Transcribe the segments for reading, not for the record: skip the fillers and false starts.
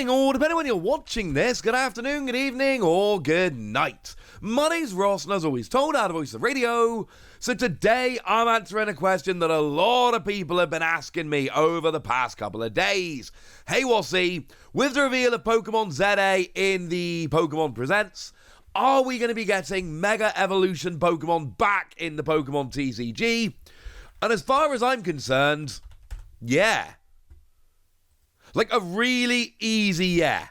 morning, or depending on when you're watching this, good afternoon, good evening, or good night. My name's Ross, and as always, told out of Voice of Radio. So today, I'm answering a question that a lot of people have been asking me over the past couple of days. Hey, Wassy, with the reveal of Pokémon Z-A in the Pokémon Presents, are we going to be getting Mega Evolution Pokémon back in the Pokémon TCG? And as far as I'm concerned, yeah. Like a really easy yeah.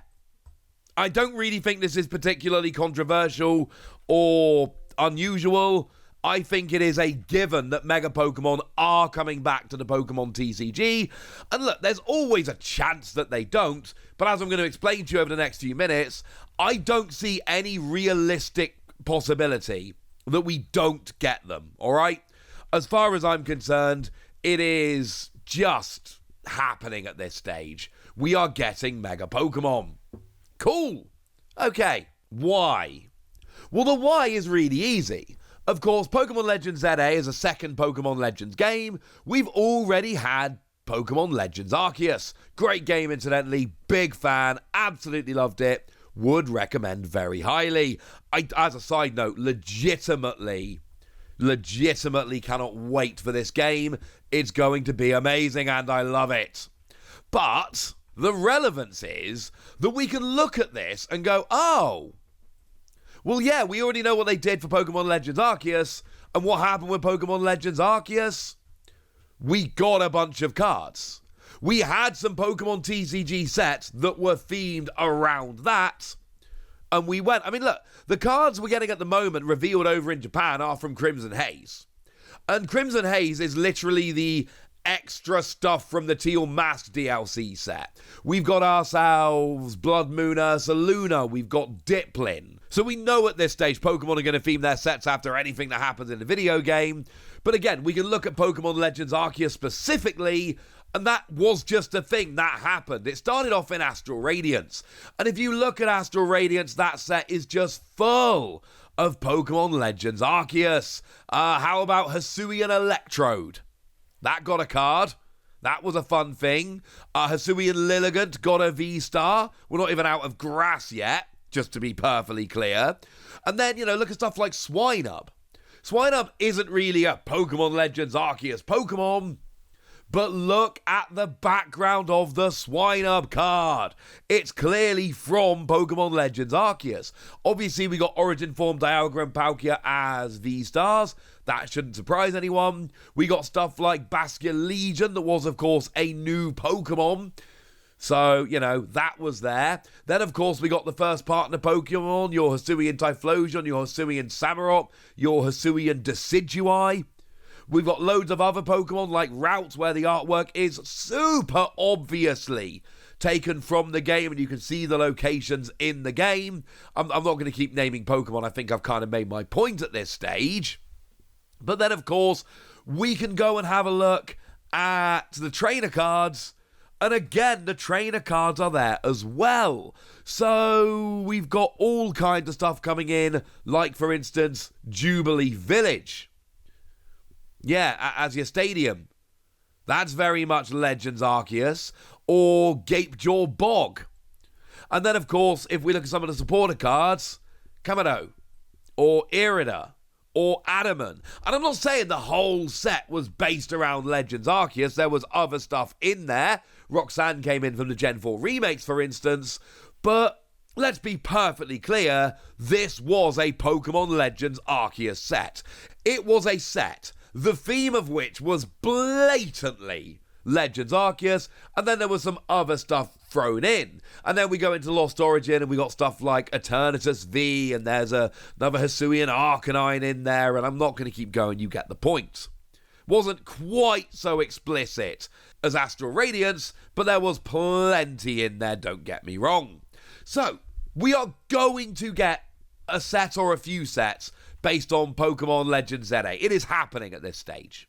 I don't really think this is particularly controversial or unusual. I think it is a given that Mega Pokemon are coming back to the Pokemon TCG. And look, there's always a chance that they don't. But as I'm going to explain to you over the next few minutes, I don't see any realistic possibility that we don't get them, all right? As far as I'm concerned, it is just happening at this stage. We are getting Mega Pokemon. Cool. Okay, why? Well, the why is really easy. Of course, Pokemon Legends Z-A is a second Pokemon Legends game. We've already had Pokemon Legends Arceus. Great game, incidentally. Big fan. Absolutely loved it. Would recommend very highly. As a side note, legitimately cannot wait for this game. It's going to be amazing and I love it. But the relevance is that we can look at this and go, oh, well, yeah, we already know what they did for Pokemon Legends Arceus. And what happened with Pokemon Legends Arceus? We got a bunch of cards. We had some Pokemon TCG sets that were themed around that. And we went, I mean, look, the cards we're getting at the moment revealed over in Japan are from Crimson Haze. And Crimson Haze is literally the extra stuff from the Teal Mask DLC set. We've got ourselves Blood Moon Ursaluna, we've got Diplin. So we know at this stage Pokemon are going to theme their sets after anything that happens in the video game. But again, we can look at Pokemon Legends Arceus specifically, and that was just a thing that happened. It started off in Astral Radiance. And if you look at Astral Radiance, that set is just full of Pokemon Legends Arceus. How about Hisuian Electrode? That got a card. That was a fun thing. Hisuian Lilligant got a V-Star. We're not even out of grass yet, just to be perfectly clear. And then, look at stuff like Swinub. Swinub isn't really a Pokemon Legends Arceus Pokemon, but look at the background of the Swinub card. It's clearly from Pokemon Legends Arceus. Obviously, we got Origin Form Dialga and Palkia as V-Stars. That shouldn't surprise anyone. We got stuff like Bastion Legion that was, of course, a new Pokemon. So, that was there. Then, of course, we got the first partner Pokemon, your Hisuian Typhlosion, your Hisuian Samurott, your Hisuian Decidueye. We've got loads of other Pokemon like Routes, where the artwork is super obviously taken from the game, and you can see the locations in the game. I'm not going to keep naming Pokemon. I think I've kind of made my point at this stage. But then, of course, we can go and have a look at the trainer cards. And again, the trainer cards are there as well. So we've got all kinds of stuff coming in, like, for instance, Jubilee Village. Yeah, as your stadium. That's very much Legends Arceus. Or Gapejaw Bog. And then, of course, if we look at some of the supporter cards, Kamado, or Irida, or Adamant. And I'm not saying the whole set was based around Legends Arceus. There was other stuff in there. Roxanne came in from the Gen 4 remakes, for instance. But let's be perfectly clear, this was a Pokemon Legends Arceus set. It was a set, the theme of which was blatantly Legends Arceus, and then there was some other stuff thrown in. And then we go into Lost Origin, and we got stuff like Eternatus V, and there's another Hisuian Arcanine in there, and I'm not going to keep going, you get the point. Wasn't quite so explicit as Astral Radiance, but there was plenty in there, don't get me wrong. So, we are going to get a set or a few sets based on Pokemon Legends Z-A. It is happening at this stage.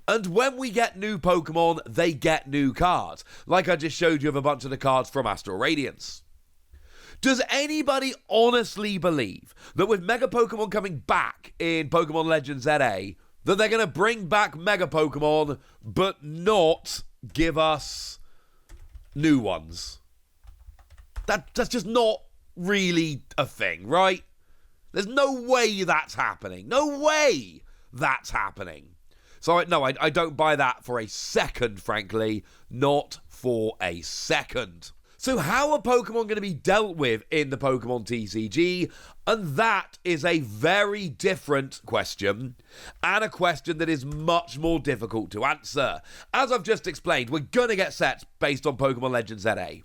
And when we get new Pokemon, they get new cards. Like I just showed you of a bunch of the cards from Astral Radiance. Does anybody honestly believe that with Mega Pokemon coming back in Pokemon Legends Z-A, that they're going to bring back Mega Pokemon, but not give us new ones? That's just not really a thing, right? There's no way that's happening. No way that's happening. So, no, I don't buy that for a second, frankly. Not for a second. So how are Pokemon going to be dealt with in the Pokemon TCG? And that is a very different question, and a question that is much more difficult to answer. As I've just explained, we're going to get sets based on Pokemon Legends Z-A.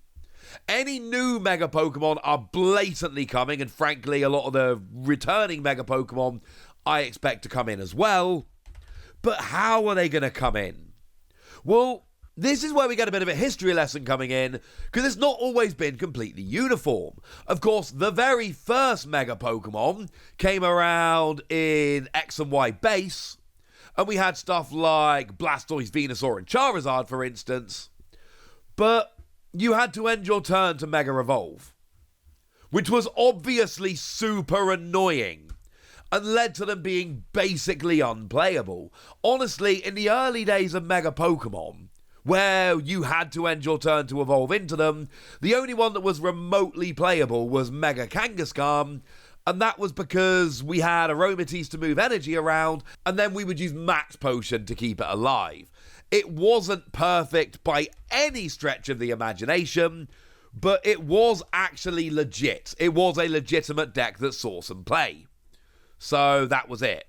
Any new Mega Pokemon are blatantly coming, and frankly, a lot of the returning Mega Pokemon I expect to come in as well. But how are they going to come in? Well, this is where we get a bit of a history lesson coming in, because it's not always been completely uniform. Of course, the very first Mega Pokemon came around in X and Y base, and we had stuff like Blastoise, Venusaur, and Charizard, for instance. But you had to end your turn to Mega Evolve, which was obviously super annoying and led to them being basically unplayable. Honestly, in the early days of Mega Pokemon, where you had to end your turn to evolve into them, the only one that was remotely playable was Mega Kangaskhan, and that was because we had Aromatisse to move energy around, and then we would use Max Potion to keep it alive. It wasn't perfect by any stretch of the imagination, but it was actually legit. It was a legitimate deck that saw some play. So that was it.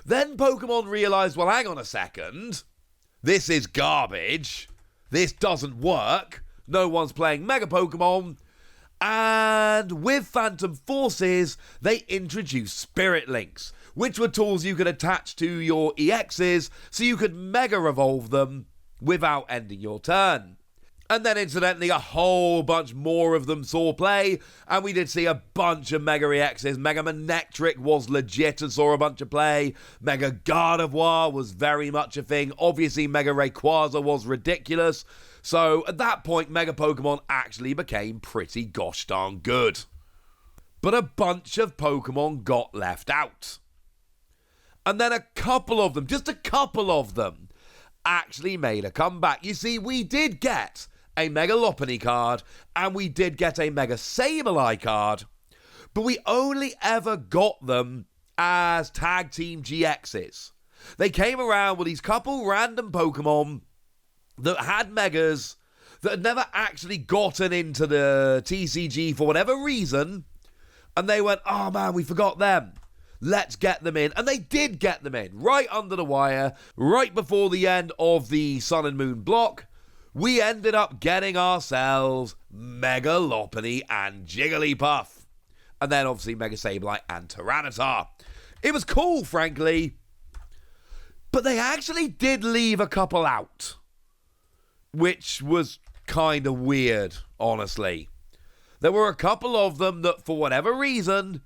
Then Pokemon realised, well, hang on a second. This is garbage. This doesn't work. No one's playing Mega Pokemon. And with Phantom Forces, they introduced Spirit Links, which were tools you could attach to your EXs so you could Mega Evolve them without ending your turn. And then, incidentally, a whole bunch more of them saw play, and we did see a bunch of Mega EXs. Mega Manectric was legit and saw a bunch of play. Mega Gardevoir was very much a thing. Obviously, Mega Rayquaza was ridiculous. So, at that point, Mega Pokemon actually became pretty gosh darn good. But a bunch of Pokemon got left out. And then a couple of them, just a couple of them, actually made a comeback. You see, we did get a Mega Lopunny card, and we did get a Mega Sableye card, but we only ever got them as Tag Team GXs. They came around with these couple random Pokemon that had Megas that had never actually gotten into the TCG for whatever reason, and they went, oh man, we forgot them. Let's get them in. And they did get them in, right under the wire, right before the end of the Sun and Moon block. We ended up getting ourselves Mega Lopunny and Jigglypuff. And then obviously Mega Sableye and Tyranitar. It was cool, frankly. But they actually did leave a couple out, which was kind of weird, honestly. There were a couple of them that, for whatever reason,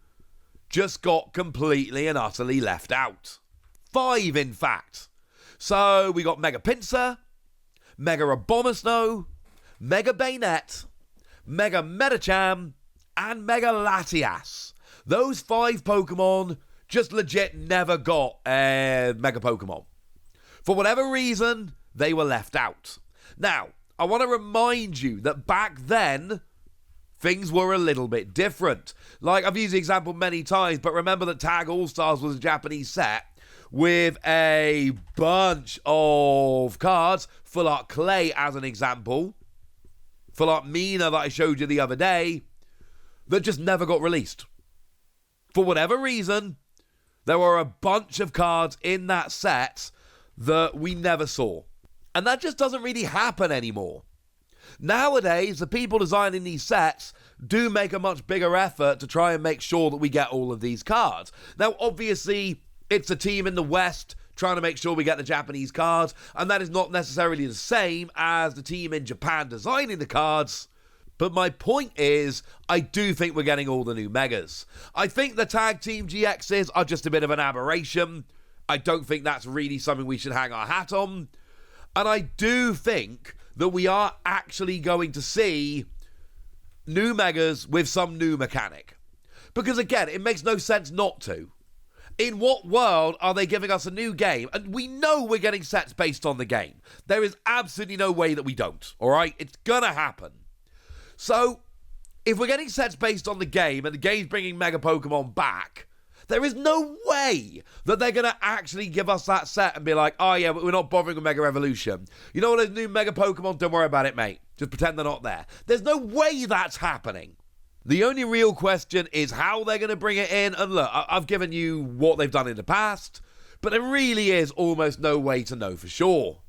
just got completely and utterly left out. 5, in fact. So we got Mega Pinsir, Mega Abomasnow, Mega Bayonet, Mega Medicham, and Mega Latias. Those 5 Pokemon just legit never got Mega Pokemon. For whatever reason, they were left out. Now, I want to remind you that back then, things were a little bit different. Like, I've used the example many times, but remember that Tag All-Stars was a Japanese set with a bunch of cards, Full Art Clay as an example, Full Art Mina that I showed you the other day, that just never got released. For whatever reason, there were a bunch of cards in that set that we never saw. And that just doesn't really happen anymore. Nowadays, the people designing these sets do make a much bigger effort to try and make sure that we get all of these cards. Now, obviously, it's a team in the West trying to make sure we get the Japanese cards, and that is not necessarily the same as the team in Japan designing the cards. But my point is, I do think we're getting all the new Megas. I think the Tag Team GXs are just a bit of an aberration. I don't think that's really something we should hang our hat on. And I do think that we are actually going to see new Megas with some new mechanic. Because again, it makes no sense not to. In what world are they giving us a new game? And we know we're getting sets based on the game. There is absolutely no way that we don't, alright? It's gonna happen. So, If we're getting sets based on the game and the game's bringing Mega Pokemon back, there is no way that they're going to actually give us that set and be like, oh yeah, we're not bothering with Mega Evolution. You know what, those new Mega Pokemon, don't worry about it, mate. Just pretend they're not there. There's no way that's happening. The only real question is how they're going to bring it in. And look, I've given you what they've done in the past, but there really is almost no way to know for sure.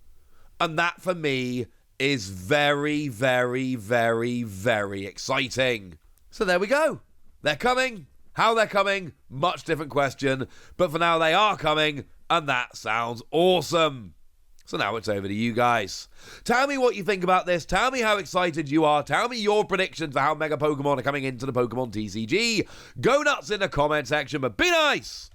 And that, for me, is very, very, very, very exciting. So there we go. They're coming. How they're coming, much different question. But for now, they are coming, and that sounds awesome. So now it's over to you guys. Tell me what you think about this. Tell me how excited you are. Tell me your predictions for how Mega Pokemon are coming into the Pokemon TCG. Go nuts in the comment section, but be nice.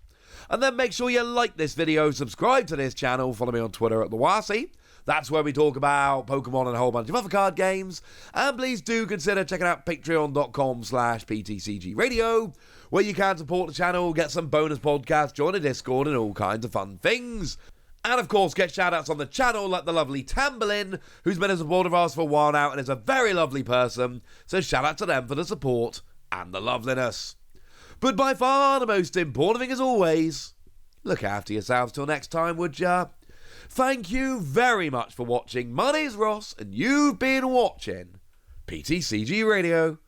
And then make sure you like this video, subscribe to this channel, follow me on Twitter at TheWasi. That's where we talk about Pokemon and a whole bunch of other card games. And please do consider checking out patreon.com/PTCGradio, where you can support the channel, get some bonus podcasts, join a Discord, and all kinds of fun things. And of course, get shout-outs on the channel like the lovely Tamberlin, who's been a supporter of ours for a while now and is a very lovely person. So shout out to them for the support and the loveliness. But by far the most important thing as always, look after yourselves till next time, would ya? Thank you very much for watching. My name's Ross, and you've been watching PTCG Radio.